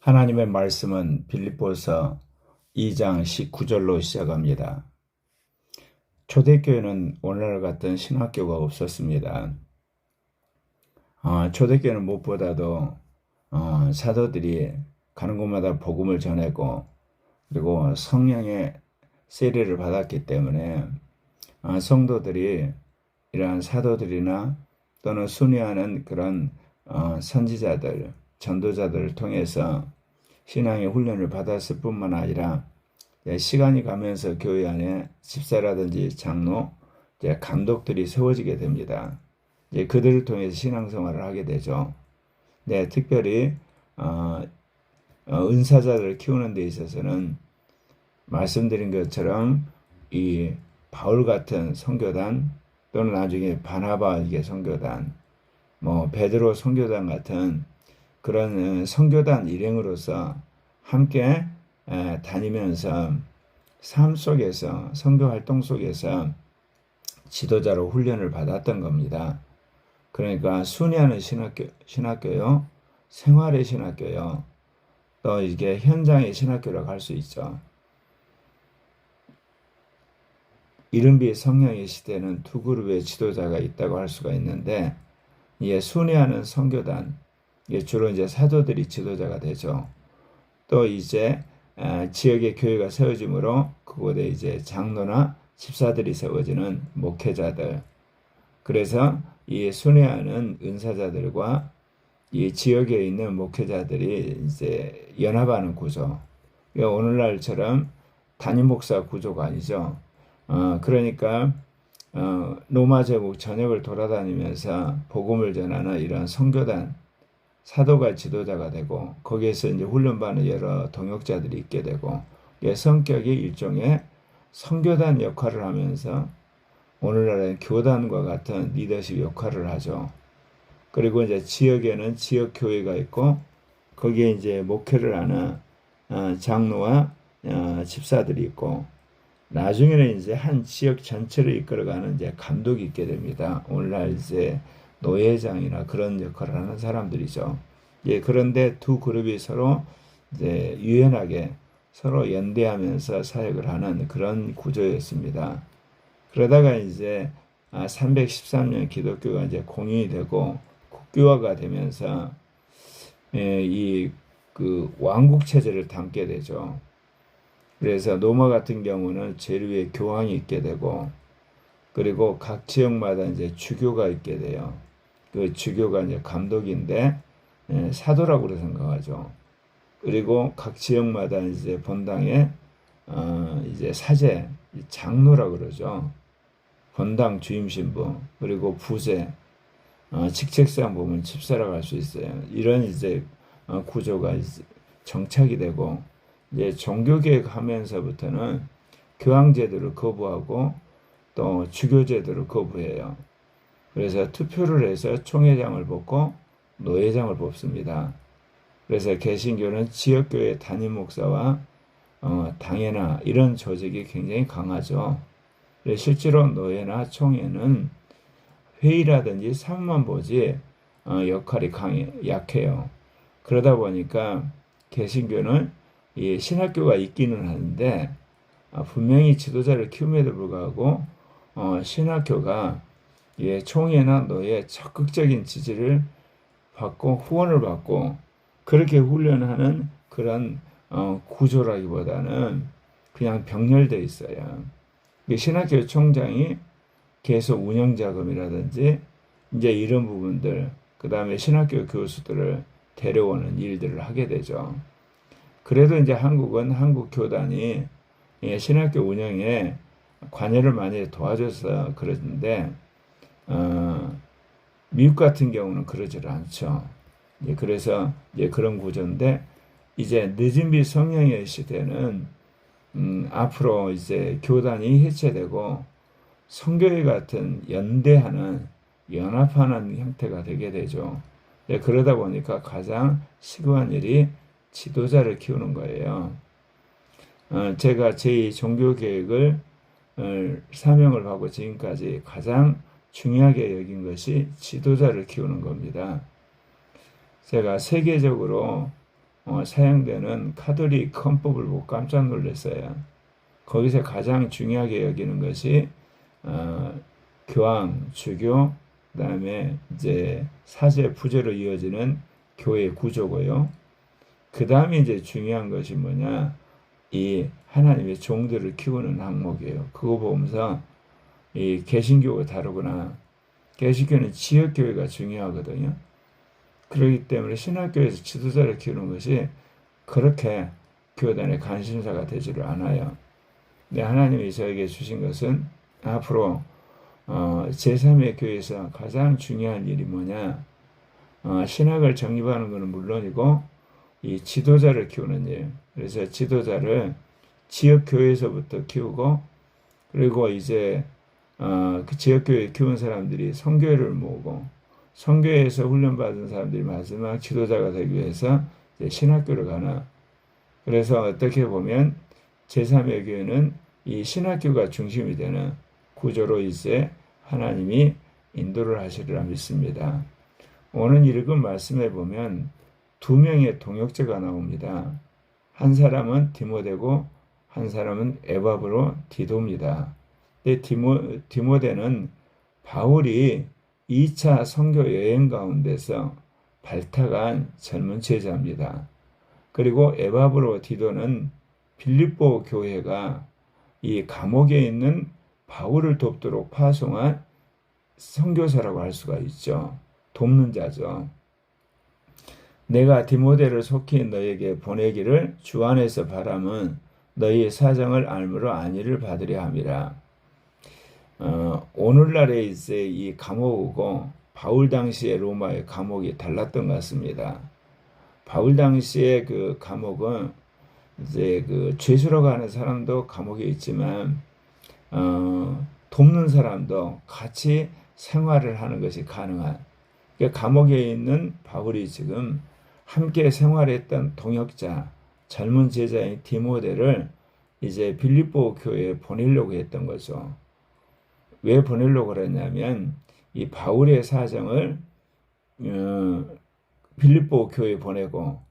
하나님의 말씀은 빌립보서 2장 19절로 시작합니다. 초대교회는 오늘날 같은 신학교가 없었습니다. 초대교회는 무엇보다도 사도들이 가는 곳마다 복음을 전했고, 그리고 성령의 세례를 받았기 때문에 성도들이 이러한 사도들이나 또는 순회하는 그런 선지자들, 전도자들을 통해서 신앙의 훈련을 받았을 뿐만 아니라 시간이 가면서 교회 안에 집사라든지 장로, 감독들이 세워지게 됩니다. 그들을 통해서 신앙생활을 하게 되죠. 특별히 은사자들을 키우는 데 있어서는 말씀드린 것처럼 이 바울 같은 선교단, 또는 나중에 바나바 선교단, 베드로 선교단 같은 그런 선교단 일행으로서 함께 다니면서 삶 속에서, 선교 활동 속에서 지도자로 훈련을 받았던 겁니다. 그러니까 순회하는 신학교요, 생활의 신학교요, 또 이게 현장의 신학교라고 할 수 있죠. 이른비 성령의 시대는 두 그룹의 지도자가 있다고 할 수가 있는데, 순회하는 선교단, 주로 이제 사도들이 지도자가 되죠. 또 이제 지역의 교회가 세워지므로 그곳에 이제 장로나 집사들이 세워지는 목회자들. 그래서 이 순회하는 은사자들과 이 지역에 있는 목회자들이 이제 연합하는 구조. 그러니까 오늘날처럼 단임 목사 구조가 아니죠. 그러니까 로마 제국 전역을 돌아다니면서 복음을 전하는 이런 선교단, 사도가 지도자가 되고, 거기에서 이제 훈련받는 여러 동역자들이 있게 되고, 성격이 일종의 선교단 역할을 하면서 오늘날의 교단과 같은 리더십 역할을 하죠. 그리고 이제 지역에는 지역 교회가 있고, 거기에 이제 목회를 하는 장로와 집사들이 있고, 나중에는 이제 한 지역 전체를 이끌어가는 이제 감독이 있게 됩니다. 오늘날 이제 노회장이나 그런 역할을 하는 사람들이죠. 그런데 두 그룹이 서로 이제 유연하게 서로 연대하면서 사역을 하는 그런 구조였습니다. 그러다가 이제 313년 기독교가 이제 공인이 되고 국교화가 되면서 그 왕국 체제를 담게 되죠. 그래서 로마 같은 경우는 제일 위에 교황이 있게 되고, 그리고 각 지역마다 이제 주교가 있게 돼요. 그 주교가 이제 감독인데 사도라고 생각하죠. 그리고 각 지역마다 이제 본당에 이제 사제, 장로라고 그러죠. 본당 주임 신부, 그리고 부제, 직책상 보면 집사라고 할 수 있어요. 이런 이제 구조가 이제 정착이 되고, 이제 종교개혁 하면서부터는 교황제도를 거부하고 또 주교제도를 거부해요. 그래서 투표를 해서 총회장을 뽑고 노회장을 뽑습니다. 그래서 개신교는 지역교회 담임 목사와 당회나 이런 조직이 굉장히 강하죠. 실제로 노회나 총회는 회의라든지 사무만 보지 역할이 약해요. 그러다 보니까 개신교는 이 신학교가 있기는 하는데 분명히 지도자를 키움에도 불구하고 신학교가 총회나 노회의 적극적인 지지를 받고 후원을 받고 그렇게 훈련하는 그런 구조라기보다는 그냥 병렬되어 있어요. 신학교 총장이 계속 운영자금이라든지 이제 이런 부분들, 그 다음에 신학교 교수들을 데려오는 일들을 하게 되죠. 그래도 이제 한국은 한국 교단이 신학교 운영에 관여를 많이 도와줘서 그러는데 미국 같은 경우는 그러질 않죠. 그래서 이제 그런 구조인데, 이제 늦은 비 성령의 시대는 앞으로 이제 교단이 해체되고 성교회 같은 연대하는, 연합하는 형태가 되게 되죠. 그러다 보니까 가장 시급한 일이 지도자를 키우는 거예요. 제가 제 종교개혁을 사명을 하고 지금까지 가장 중요하게 여긴 것이 지도자를 키우는 겁니다. 제가 세계적으로 사용되는 카톨릭 헌법을 보고 깜짝 놀랐어요. 거기서 가장 중요하게 여기는 것이 교황, 주교, 그다음에 이제 사제, 부제로 이어지는 교회 구조고요. 그 다음에 이제 중요한 것이 뭐냐? 이 하나님의 종들을 키우는 항목이에요. 그거 보면서 이 개신교가 다르구나. 개신교는 지역교회가 중요하거든요. 그렇기 때문에 신학교에서 지도자를 키우는 것이 그렇게 교단의 관심사가 되지를 않아요. 근데 하나님이 저에게 주신 것은 앞으로 제3의 교회에서 가장 중요한 일이 뭐냐? 신학을 정립하는 것은 물론이고 이 지도자를 키우는 일. 그래서 지도자를 지역 교회에서부터 키우고 그리고 이제 그 지역 교회 키운 사람들이 선교회를 모으고 선교회에서 훈련받은 사람들이 마지막 지도자가 되기 위해서 이제 신학교를 가나. 그래서 어떻게 보면 제3의 교회는 이 신학교가 중심이 되는 구조로 이제 하나님이 인도를 하시리라 믿습니다. 오늘 읽은 말씀에 보면 두 명의 동역자가 나옵니다. 한 사람은 디모데고 한 사람은 에바브로 디도입니다. 디모데는 바울이 2차 선교 여행 가운데서 발탁한 젊은 제자입니다. 그리고 에바브로 디도는 빌립보 교회가 이 감옥에 있는 바울을 돕도록 파송한 선교사라고 할 수가 있죠. 돕는 자죠. 내가 디모데를 속히 너에게 보내기를 주 안에서 바람은 너희의 사정을 알므로 안위를 받으려 함이라. 오늘날에 이제 이 감옥이고 바울 당시에 로마의 감옥이 달랐던 것 같습니다. 바울 당시에 그 감옥은 이제 그 죄수로 가는 사람도 감옥에 있지만 돕는 사람도 같이 생활을 하는 것이 가능한. 그러니까 감옥에 있는 바울이 지금 함께 생활했던 동역자, 젊은 제자인 디모데를 이제 빌립보 교회에 보내려고 했던 거죠. 왜 보내려고 그랬냐면 이 바울의 사정을 빌립보 교회에 보내고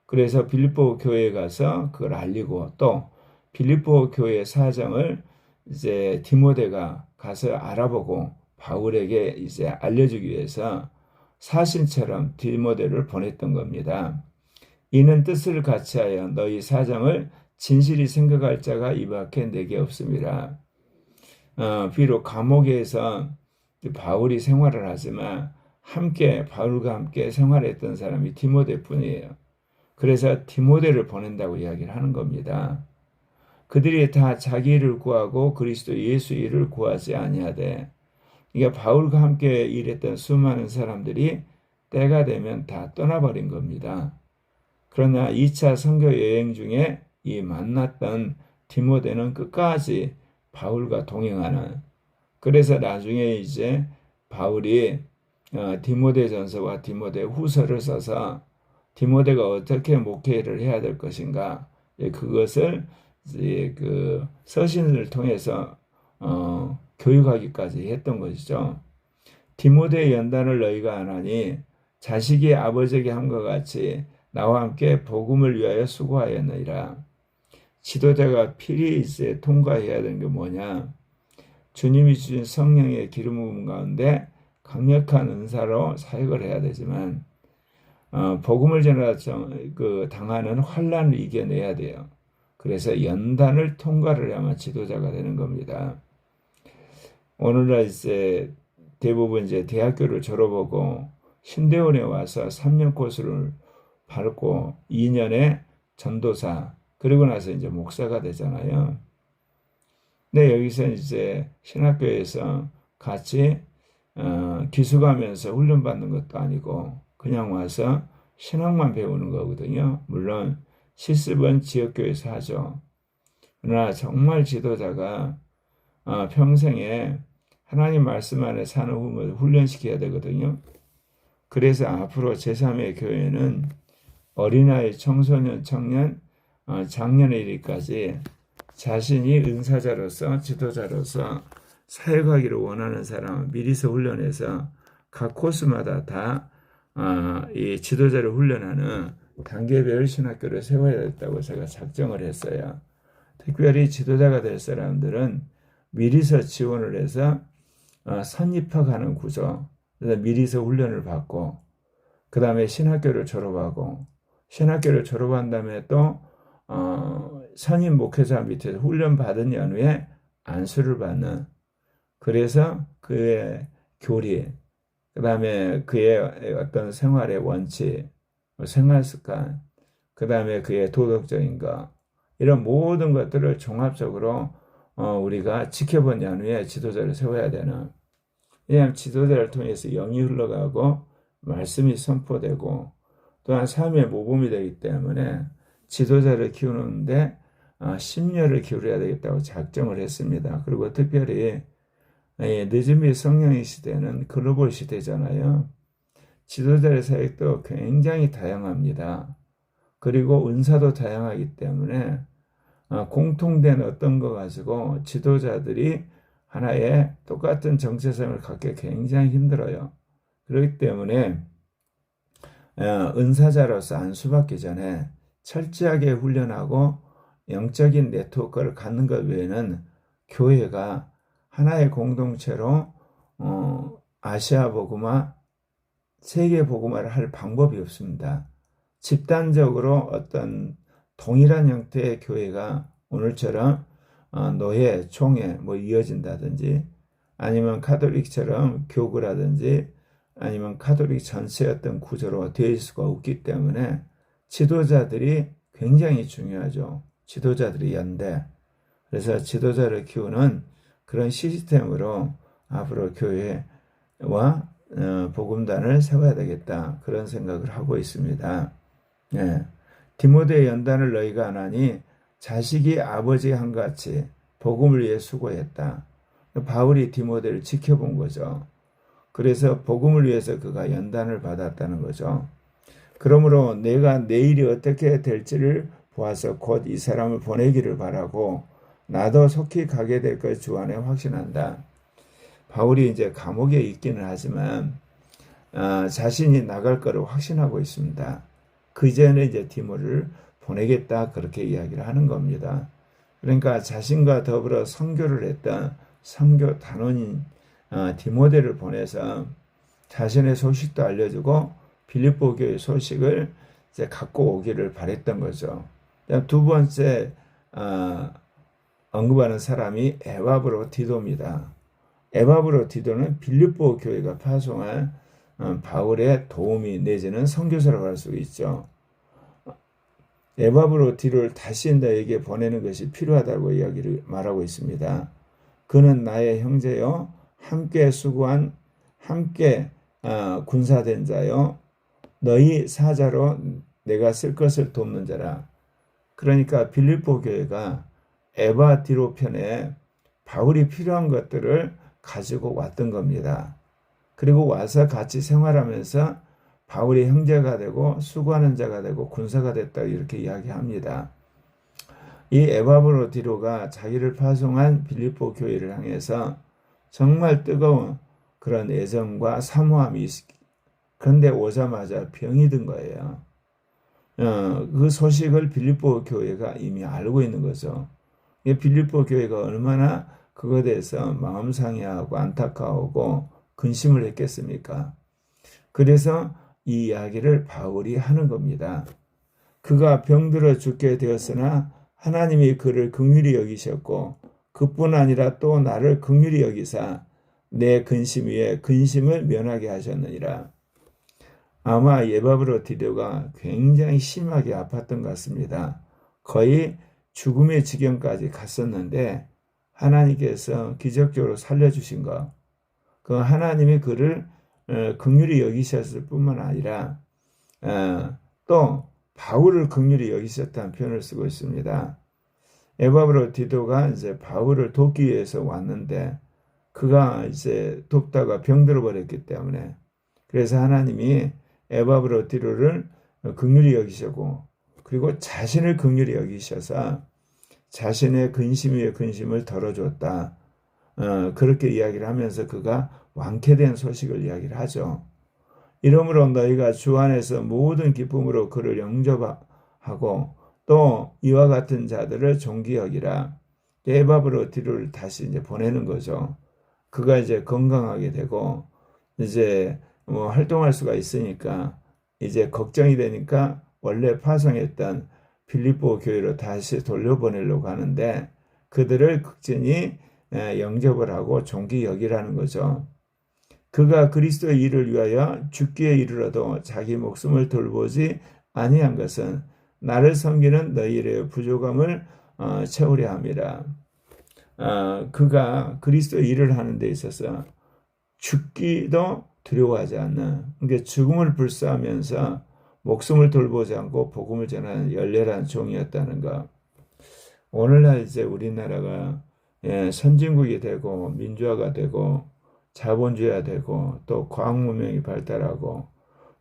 그래서 빌립보 교회에 가서 그걸 알리고 또 빌립보 교회의 사정을 이제 디모데가 가서 알아보고 바울에게 이제 알려주기 위해서 사신처럼 디모데를 보냈던 겁니다. 이는 뜻을 같이하여 너희 사정을 진실이 생각할 자가 이밖에 내게 없습니다. 비록 감옥에서 바울이 생활을 하지만 바울과 함께 생활했던 사람이 디모데뿐이에요. 그래서 디모데를 보낸다고 이야기를 하는 겁니다. 그들이 다 자기 일을 구하고 그리스도 예수 일을 구하지 아니하되 그러니까 바울과 함께 일했던 수많은 사람들이 때가 되면 다 떠나버린 겁니다. 그러나 2차 선교 여행 중에 이 만났던 디모데는 끝까지 바울과 동행하는 그래서 나중에 이제 바울이 디모데전서와 디모데후서를 써서 디모데가 어떻게 목회를 해야 될 것인가 그것을 이제 그 서신을 통해서 교육하기까지 했던 것이죠. 디모데의 연단을 너희가 안 하니 자식이 아버지에게 함과 같이 나와 함께 복음을 위하여 수고하였느니라. 지도자가 필히 이제 통과해야 되는 게 뭐냐? 주님이 주신 성령의 기름 부음 가운데 강력한 은사로 사역을 해야 되지만 복음을 전하다 당하는 환난을 이겨내야 돼요. 그래서 연단을 통과를 해야만 지도자가 되는 겁니다. 오늘날 이제 대부분 이제 대학교를 졸업하고 신대원에 와서 3년 코스를 밟고 2년에 전도사 그리고 나서 이제 목사가 되잖아요. 근데 여기서 이제 신학교에서 같이 기숙하면서 훈련받는 것도 아니고 그냥 와서 신학만 배우는 거거든요. 물론 실습은 지역교회에서 하죠. 그러나 정말 지도자가 평생에 하나님 말씀 안에 사는 hum을 훈련시켜야 되거든요. 그래서 앞으로 제3의 교회는 어린아이, 청소년, 청년, 장년에 이르기까지 자신이 은사자로서 지도자로서 사역하기를 원하는 사람은 미리서 훈련해서 각 코스마다 다 이 지도자를 훈련하는 단계별 신학교를 세워야 됐다고 제가 작정을 했어요. 특별히 지도자가 될 사람들은 미리서 지원을 해서 선입학하는 구조, 그래서 미리서 훈련을 받고 그 다음에 신학교를 졸업하고 신학교를 졸업한 다음에 또 선임 목회자 밑에서 훈련 받은 연후에 안수를 받는, 그래서 그의 교리, 그 다음에 그의 어떤 생활의 원칙, 생활 습관, 그 다음에 그의 도덕적인 것, 이런 모든 것들을 종합적으로 우리가 지켜본 연후에 지도자를 세워야 되는, 왜냐하면 지도자를 통해서 영이 흘러가고 말씀이 선포되고 또한 삶의 모범이 되기 때문에 지도자를 키우는데 심려를 기울여야 되겠다고 작정을 했습니다. 그리고 특별히 늦은비 성령의 시대는 글로벌 시대잖아요. 지도자의 사역도 굉장히 다양합니다. 그리고 은사도 다양하기 때문에 공통된 어떤 거 가지고 지도자들이 하나의 똑같은 정체성을 갖기 굉장히 힘들어요. 그렇기 때문에 은사자로서 안수받기 전에 철저하게 훈련하고 영적인 네트워크를 갖는 것 외에는 교회가 하나의 공동체로 아시아 복음화, 세계 복음화를 할 방법이 없습니다. 집단적으로 어떤 동일한 형태의 교회가 오늘처럼 노예, 총회 이어진다든지 아니면 카톨릭처럼 교구라든지 아니면 카톨릭 전체 어떤 구조로 되어 있을 수가 없기 때문에 지도자들이 굉장히 중요하죠. 지도자들이 연대. 그래서 지도자를 키우는 그런 시스템으로 앞으로 교회와 복음단을 세워야 되겠다, 그런 생각을 하고 있습니다. 네. 디모데 연단을 너희가 안 하니 자식이 아버지 한같이 복음을 위해 수고했다. 바울이 디모데를 지켜본 거죠. 그래서 복음을 위해서 그가 연단을 받았다는 거죠. 그러므로 내가 내일이 어떻게 될지를 보아서 곧 이 사람을 보내기를 바라고 나도 속히 가게 될 것 주 안에 확신한다. 바울이 이제 감옥에 있기는 하지만 자신이 나갈 거를 확신하고 있습니다. 그 전에 이제 디모를 보내겠다, 그렇게 이야기를 하는 겁니다. 그러니까 자신과 더불어 선교를 했던 선교 단원인 디모데를 보내서 자신의 소식도 알려주고 빌립보 교회 소식을 이제 갖고 오기를 바랬던 거죠. 두 번째 언급하는 사람이 에바브로디도입니다. 에바브로디도는 빌립보 교회가 파송한 바울의 도우미 내지는 선교사라고 할 수 있죠. 에바브로디도를 다시 너에게 보내는 것이 필요하다고 이야기를 말하고 있습니다. 그는 나의 형제요, 함께 수고한, 함께 군사된 자요, 너희 사자로 내가 쓸 것을 돕는 자라. 그러니까 빌립보 교회가 에바디로 편에 바울이 필요한 것들을 가지고 왔던 겁니다. 그리고 와서 같이 생활하면서 바울이 형제가 되고 수고하는 자가 되고 군사가 됐다, 이렇게 이야기합니다. 이 에바브로디로가 자기를 파송한 빌립보 교회를 향해서 정말 뜨거운 그런 애정과 사모함이 있었기, 그런데 오자마자 병이 든 거예요. 그 소식을 빌립보 교회가 이미 알고 있는 거죠. 빌립보 교회가 얼마나 그것에 대해서 마음 상해하고 안타까워하고 근심을 했겠습니까? 그래서 이 이야기를 바울이 하는 겁니다. 그가 병들어 죽게 되었으나 하나님이 그를 긍휼히 여기셨고 그뿐 아니라 또 나를 긍휼히 여기사 내 근심 위에 근심을 면하게 하셨느니라. 아마 에바브로디도가 굉장히 심하게 아팠던 것 같습니다. 거의 죽음의 지경까지 갔었는데 하나님께서 기적적으로 살려주신 것, 그 하나님이 그를 긍휼히 여기셨을 뿐만 아니라 또 바울을 긍휼히 여기셨다는 표현을 쓰고 있습니다. 에바브로디도가 이제 바울을 돕기 위해서 왔는데 그가 이제 돕다가 병들어 버렸기 때문에, 그래서 하나님이 에바브로디도를 긍휼히 여기시고 그리고 자신을 긍휼히 여기셔서 자신의 근심 위에 근심을 덜어줬다. 그렇게 이야기를 하면서 그가 완쾌된 소식을 이야기를 하죠. 이러므로 너희가 주 안에서 모든 기쁨으로 그를 영접하고 또 이와 같은 자들을 존귀 여기라. 에바브로디를 다시 이제 보내는 거죠. 그가 이제 건강하게 되고 이제 뭐 활동할 수가 있으니까 이제 걱정이 되니까 원래 파송했던 빌립보 교회로 다시 돌려보내려고 하는데 그들을 극진히 영접을 하고 존귀 여기라는 거죠. 그가 그리스도의 일을 위하여 죽기에 이르러도 자기 목숨을 돌보지 아니한 것은 나를 섬기는 너희의 부족함을 채우려 함이라. 그가 그리스도의 일을 하는 데 있어서 죽기도 두려워하지 않는, 그러니까 죽음을 불사하면서 목숨을 돌보지 않고 복음을 전하는 열렬한 종이었다는 것. 오늘날 이제 우리나라가 선진국이 되고 민주화가 되고 자본주의가 되고 또 과학문명이 발달하고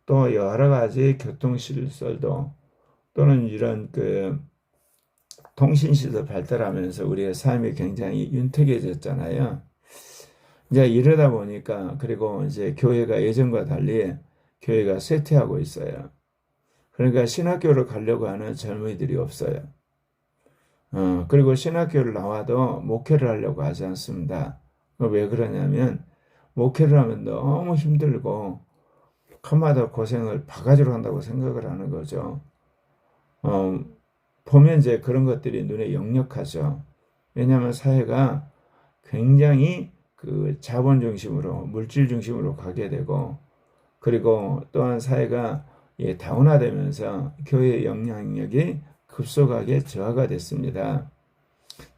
또 여러 가지 교통시설도 또는 이런 그 통신시설 발달하면서 우리의 삶이 굉장히 윤택해졌잖아요. 이제 이러다 보니까 그리고 이제 교회가 예전과 달리 교회가 쇠퇴하고 있어요. 그러니까 신학교를 가려고 하는 젊은이들이 없어요. 그리고 신학교를 나와도 목회를 하려고 하지 않습니다. 왜 그러냐면 목회를 하면 너무 힘들고 한마디 고생을 바가지로 한다고 생각을 하는 거죠. 보면 이제 그런 것들이 눈에 역력하죠. 왜냐하면 사회가 굉장히 그 자본 중심으로 물질 중심으로 가게 되고 그리고 또한 사회가 다운화되면서 교회의 영향력이 급속하게 저하가 됐습니다.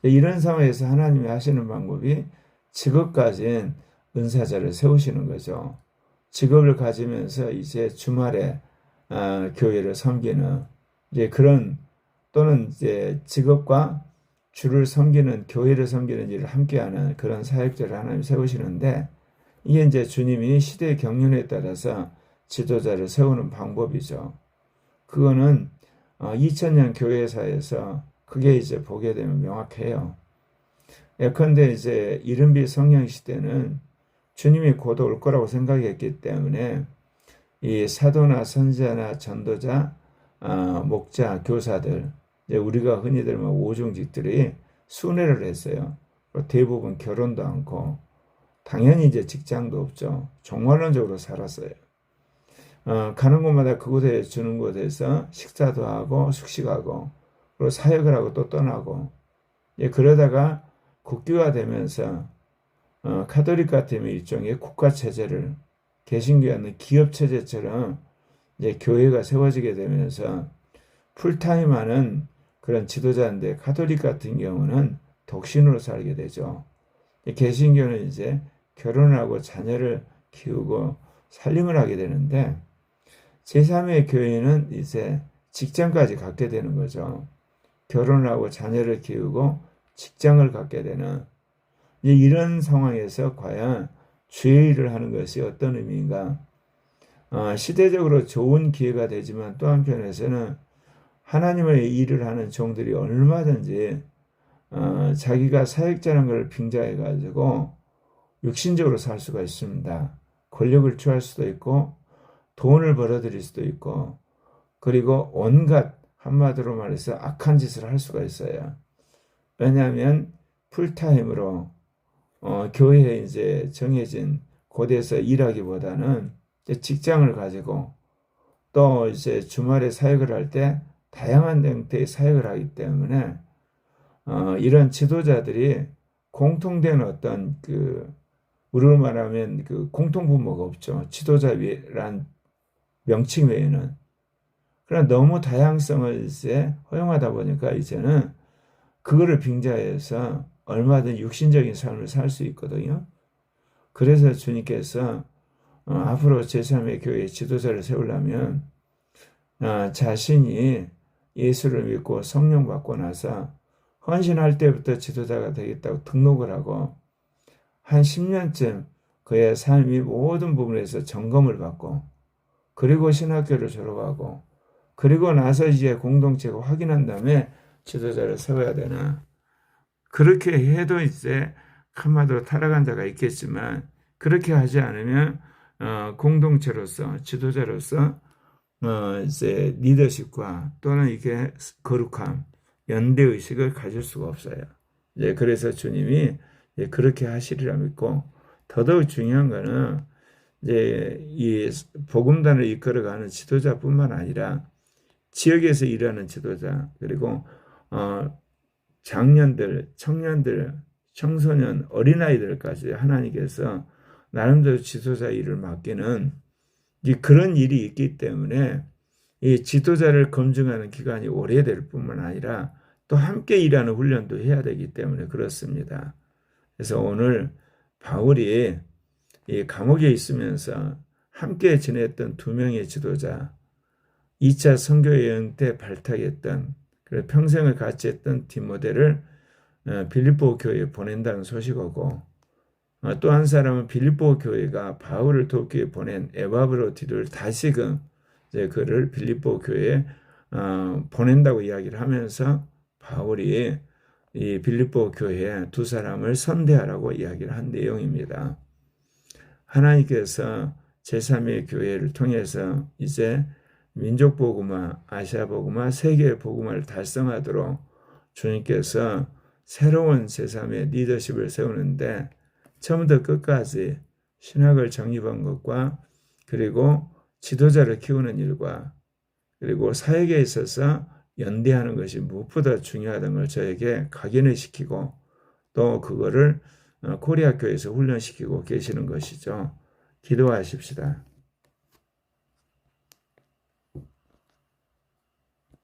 이런 상황에서 하나님이 하시는 방법이 직업 가진 은사자를 세우시는 거죠. 직업을 가지면서 이제 주말에 교회를 섬기는 이제 그런 또는 이제 직업과 주를 섬기는 교회를 섬기는 일을 함께하는 그런 사역자를 하나님 세우시는데 이게 이제 주님이 시대의 경륜에 따라서 지도자를 세우는 방법이죠. 그거는 2000년 교회사에서 그게 이제 보게 되면 명확해요. 예컨대 이제 이른비 성령 시대는 주님이 곧 올 거라고 생각했기 때문에 이 사도나 선지자나 전도자, 목자, 교사들, 이제 우리가 흔히들 오중직들이 순회를 했어요. 대부분 결혼도 않고 당연히 이제 직장도 없죠. 종말론적으로 살았어요. 가는 곳마다 그곳에 주는 곳에서 식사도 하고 숙식하고 그리고 사역을 하고 또 떠나고 그러다가 국교화되면서 카톨릭 같은 일종의 국가 체제를 개신교하는 기업 체제처럼 이제 교회가 세워지게 되면서 풀타임하는 그런 지도자인데 카톨릭 같은 경우는 독신으로 살게 되죠. 개신교는 이제 결혼하고 자녀를 키우고 살림을 하게 되는데 제3의 교회는 이제 직장까지 갖게 되는 거죠. 결혼하고 자녀를 키우고 직장을 갖게 되는 이런 상황에서 과연 주의 일을 하는 것이 어떤 의미인가? 시대적으로 좋은 기회가 되지만 또 한편에서는 하나님의 일을 하는 종들이 얼마든지 자기가 사역자라는 걸 빙자해가지고 육신적으로 살 수가 있습니다. 권력을 취할 수도 있고 돈을 벌어들일 수도 있고 그리고 온갖 한마디로 말해서 악한 짓을 할 수가 있어요. 왜냐하면 풀타임으로 교회에 이제 정해진 곳에서 일하기보다는 이제 직장을 가지고 또 이제 주말에 사역을 할 때 다양한 형태의 사역을 하기 때문에 이런 지도자들이 공통된 어떤 그 우리로 말하면 그 공통분모가 없죠. 지도자란 명칭 외에는. 그러나 너무 다양성을 이제 허용하다 보니까 이제는 그거를 빙자해서 얼마든 육신적인 삶을 살 수 있거든요. 그래서 주님께서 앞으로 제3의 교회 지도자를 세우려면 자신이 예수를 믿고 성령 받고 나서 헌신할 때부터 지도자가 되겠다고 등록을 하고 한 10년쯤 그의 삶이 모든 부분에서 점검을 받고 그리고 신학교를 졸업하고 그리고 나서 이제 공동체가 확인한 다음에 지도자를 세워야 되나. 그렇게 해도 이제 한마디로 타락한 자가 있겠지만 그렇게 하지 않으면 공동체로서 지도자로서 이제 리더십과 또는 이게 거룩함, 연대 의식을 가질 수가 없어요. 이제 그래서 주님이 그렇게 하시리라 믿고, 더더욱 중요한 거는 이제 이 복음단을 이끌어가는 지도자뿐만 아니라 지역에서 일하는 지도자, 그리고 장년들, 청년들, 청소년, 어린아이들까지 하나님께서 나름대로 지도자 일을 맡기는 그런 일이 있기 때문에 이 지도자를 검증하는 기간이 오래될 뿐만 아니라 또 함께 일하는 훈련도 해야 되기 때문에 그렇습니다. 그래서 오늘 바울이 이 감옥에 있으면서 함께 지냈던 두 명의 지도자, 2차 선교여행 때 발탁했던, 그리고 평생을 같이 했던 디모데를 빌립보 교회에 보낸다는 소식이고, 또 한 사람은 빌립보 교회가 바울을 돕기 위해 보낸 에바브로디를 다시금 이제 그를 빌립보 교회에 보낸다고 이야기를 하면서 바울이 이 빌립보 교회에 두 사람을 선대하라고 이야기를 한 내용입니다. 하나님께서 제3의 교회를 통해서 이제 민족 복음화, 아시아 복음화, 세계 복음화를 달성하도록 주님께서 새로운 제3의 리더십을 세우는데 처음부터 끝까지 신학을 정립한 것과, 그리고 지도자를 키우는 일과, 그리고 사역에 있어서 연대하는 것이 무엇보다 중요하다는 걸 저에게 각인을 시키고, 또 그거를 코리아 교회에서 훈련시키고 계시는 것이죠. 기도하십시다.